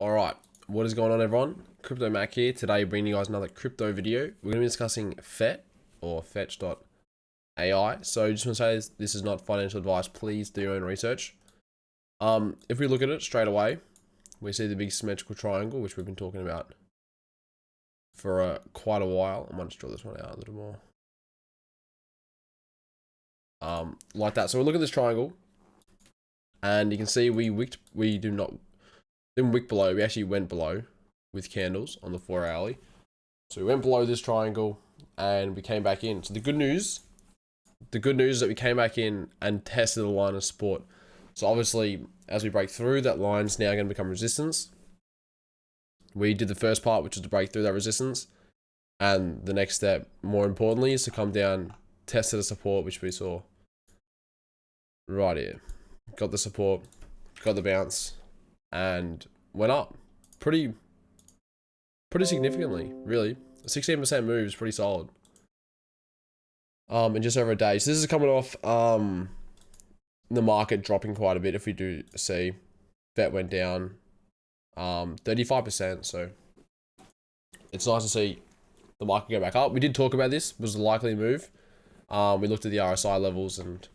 All right, what is going on, everyone? Crypto Mac here. Today, bringing you guys another crypto video. We're going to be discussing FET or Fetch.ai. So, just want to say this is not financial advice. Please do your own research. If we look at it straight away, we see the big symmetrical triangle, which we've been talking about for quite a while. I might just draw this one out a little more, like that. So we look at this triangle, and you can see we didn't wick below, we actually went below with candles on the 4 hourly. So we went below this triangle and we came back in. So the good news is that we came back in and tested the line of support. So obviously, as we break through, that line's now going to become resistance. We did the first part, which is to break through that resistance. And the next step, more importantly, is to come down, test the support, which we saw right here. Got the support, got the bounce, and went up pretty significantly, really. A 16% move is pretty solid. In just over a day. So this is coming off the market dropping quite a bit. If we do see FET went down 35%, so it's nice to see the market go back up. We did talk about this was a likely move. We looked at the RSI levels and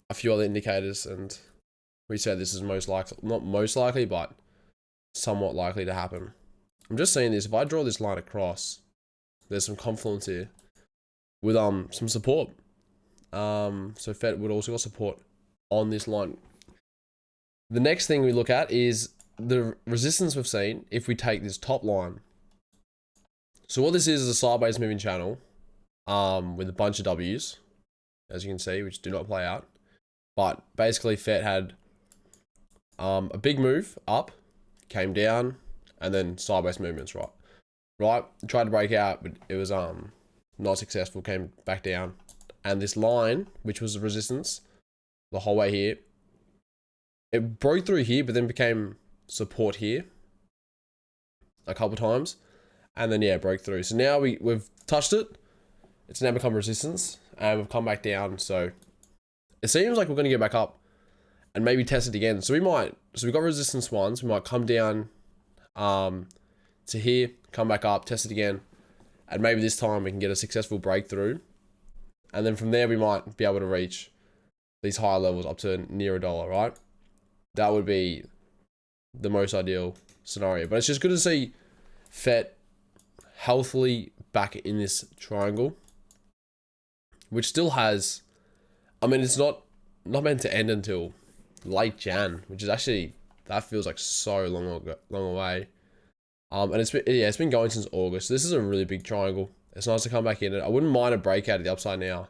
a few other indicators, and we said this is most likely, not most likely, but somewhat likely to happen. I'm just saying this, if I draw this line across, there's some confluence here with some support. So FET would also got support on this line. The next thing we look at is the resistance we've seen if we take this top line. So what this is a sideways moving channel with a bunch of W's, as you can see, which do not play out. But basically FET had a big move up, came down, and then sideways movements, right? Tried to break out, but it was not successful, came back down. And this line, which was the resistance the whole way here, it broke through here, but then became support here a couple times, and then yeah, broke through. So now we've touched it, it's now become resistance, and we've come back down. So it seems like we're going to get back up and maybe test it again. So we've got resistance once, we might come down to here, come back up, test it again, and maybe this time we can get a successful breakthrough. And then from there, we might be able to reach these higher levels up to near $1, right? That would be the most ideal scenario. But it's just good to see FET healthily back in this triangle, which still has, I mean, it's not meant to end until late Jan, which is actually, that feels like so long away. And it's been going since August. So this is a really big triangle. It's nice to come back in it. I wouldn't mind a breakout of the upside now.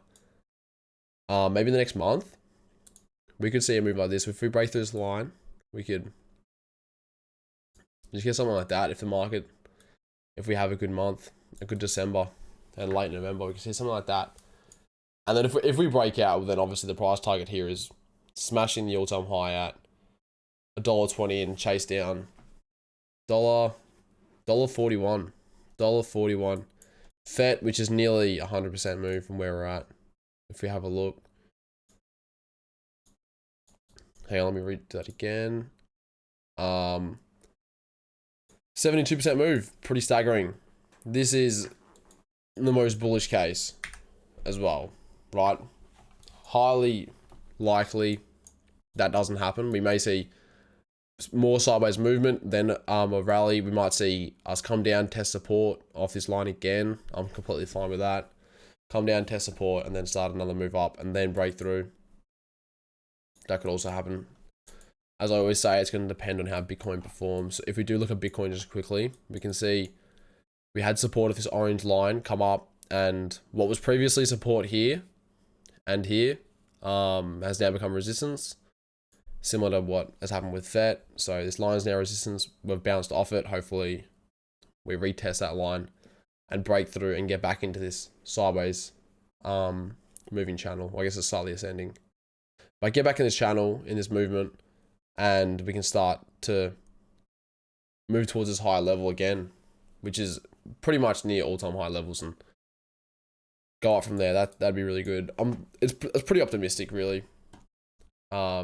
Maybe the next month, we could see a move like this. If we break through this line, we could just get something like that. If we have a good month, a good December, and late November, we can see something like that. And then if we break out, then obviously the price target here is smashing the all-time high at $1.20 and chase down $1.41. FET, which is nearly 100% move from where we're at. If we have a look. Hang on, let me read that again. 72% move, pretty staggering. This is the most bullish case as well, right? Highly likely that doesn't happen. We may see more sideways movement, then a rally. We might see us come down, test support off this line again. I'm completely fine with that. Come down, test support, and then start another move up, and then break through. That could also happen. As I always say, it's going to depend on how Bitcoin performs. If we do look at Bitcoin just quickly, we can see we had support of this orange line come up, and what was previously support here and here has now become resistance, similar to what has happened with FET. So this line is now resistance. We've bounced off it. Hopefully we retest that line and break through and get back into this sideways moving channel. Well, I guess it's slightly ascending. But get back in this channel, in this movement, and we can start to move towards this higher level again, which is pretty much near all-time high levels, and go up from there. That'd be really good. It's pretty optimistic, really. I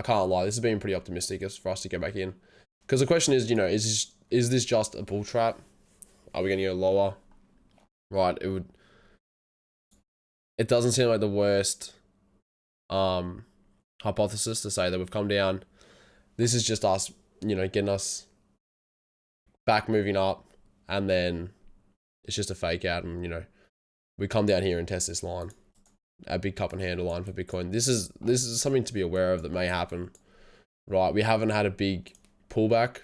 can't lie. This has been pretty optimistic for us to get back in. Because the question is, you know, is this just a bull trap? Are we going to go lower? Right, it doesn't seem like the worst hypothesis to say that we've come down. This is just us, you know, getting us back moving up, and then it's just a fake out, and you know, we come down here and test this line, a big cup and handle line for Bitcoin. This is something to be aware of that may happen, right? We haven't had a big pullback.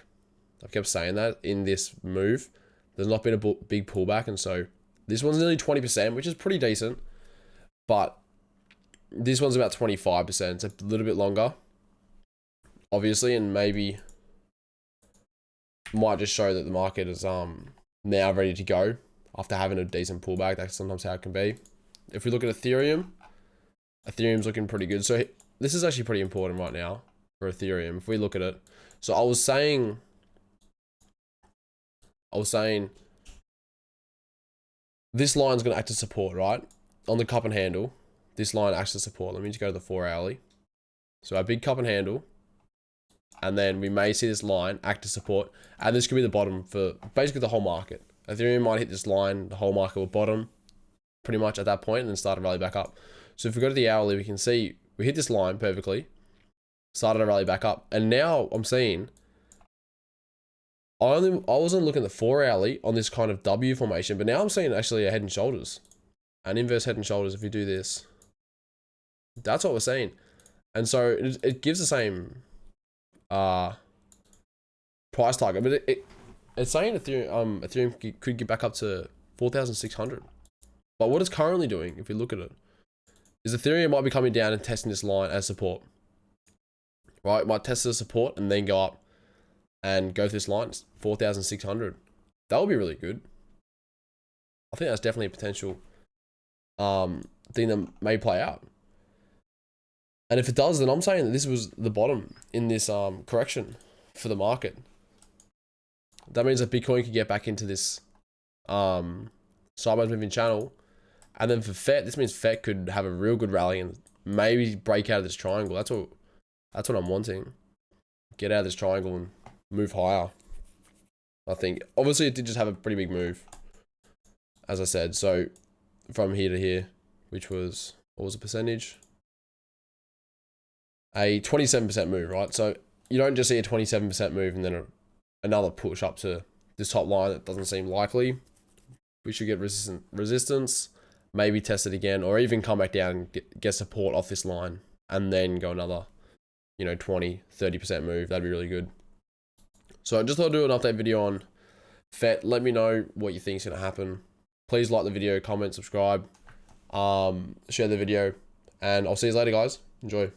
I've kept saying that in this move. There's not been a big pullback, and so this one's nearly 20%, which is pretty decent, but this one's about 25%. It's a little bit longer, obviously, and maybe might just show that the market is now ready to go after having a decent pullback. That's sometimes how it can be. If we look at Ethereum's looking pretty good. So this is actually pretty important right now for Ethereum. If we look at it, so I was saying this line's going to act as support, right? On the cup and handle, this line acts as support. Let me just go to the 4 hourly. So our big cup and handle, and then we may see this line act as support, and this could be the bottom for basically the whole market. Ethereum might hit this line, the whole market will bottom pretty much at that point and then start to rally back up. So if we go to the hourly, we can see we hit this line perfectly, started to rally back up, and now I'm seeing I wasn't looking at the 4 hourly on this kind of W formation, but now I'm seeing actually a head and shoulders, an inverse head and shoulders. If you do this, that's what we're seeing, and so it gives the same price target, but it's saying Ethereum could get back up to 4,600. But what it's currently doing, if we look at it, is Ethereum might be coming down and testing this line as support. Right, it might test as support and then go up and go through this line, 4,600. That would be really good. I think that's definitely a potential thing that may play out. And if it does, then I'm saying that this was the bottom in this correction for the market. That means that Bitcoin could get back into this sideways moving channel. And then for FET, this means FET could have a real good rally and maybe break out of this triangle. That's what I'm wanting. Get out of this triangle and move higher. I think obviously it did just have a pretty big move, as I said. So from here to here, which was, what was the percentage? A 27% move, right? So you don't just see a 27% move and then another push up to this top line. That doesn't seem likely. We should get resistance, maybe test it again, or even come back down and get support off this line and then go another, you know, 20-30% move. That'd be really good. So I just thought I'd do an update video on FET. Let me know what you think is going to happen. Please like the video, comment, subscribe, share the video, and I'll see you later, guys. Enjoy.